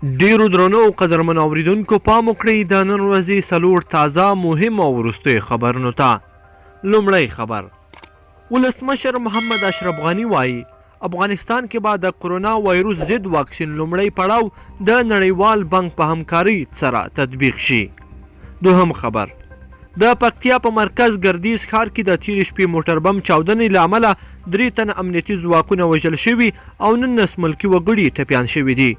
ډیرو درنو او قدرمنو اوریدونکو پام وکړئ د نن ورځې څلور تازه مهم او وروستیو خبرونو ته. لومړی خبر، ولسمشر محمد اشرف غني وایي افغانستان کې به د کرونا وایروس ضد واکسین لومړی پړاو د نړیوال بانک په همکارۍ سره تطبیق شي. دوهم خبر، د پکتیا په مرکز ګردیز ښار کې د تېرې شپې موټر بم چاودنې له امله 3 تنه امنیتي ځواکونه وژل شوي او 19 ملکي وګړي ټپیان شوي دي.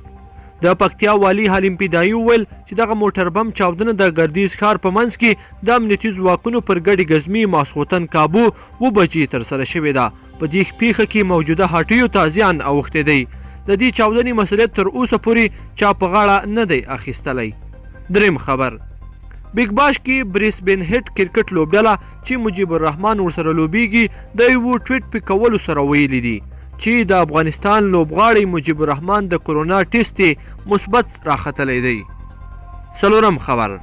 د پکتیا والي حلیم پیدایي وویل چې دغه موټر بم چاودنه د ګردیز ښار په منځ کې د امنیتي ځواکونو پر ګډې ګزمې ماسخوتن کابو 7 بجې ترسره شوې ده. په دې پیښه کې موجوده هټیو ته زیان اوښتی دی. د دې چاودنې مسؤلیت تر اوسه پورې چا په غاړه نه دی اخیستلی. دریم خبر، بیګ باش کې بریسبین هټ کرکټ لوبډله چې مجیب الرحمن ورسره لوبیږي د یوه ټویټ په کولو سره ویلي دي چې د افغانستان لوبغاړی مجیب الرحمن د کرونا ټیسټ مثبت راختلی دی. څلورم خبر،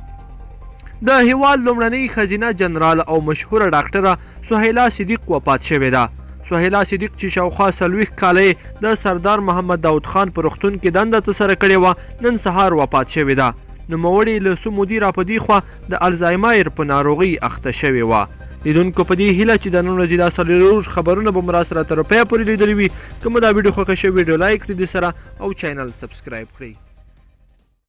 د هیواد لومړنۍ ښځینه جنرال او مشهوره ډاکټره سهیلا صدیق وفات شوې ده. سهیلا صدیق چې شاوخوا 40 کاله د سردار محمد داود خان په روغتون کې دنده ترسره کړې وه، نن سهار وفات شوې ده. نوموړې له څو مودې راپدې خوا د الزایمر په ناروغۍ اخته شوې وه. لیدونکو په دې هیله چې د نن ورځې دا څلور خبرونه به مو راسره تر پایه پورې لیدلي وي. که مو دا ویډیو خوښه شوې ویډیو لایک کړئ، د سره او چینل سبسکرایب کړئ.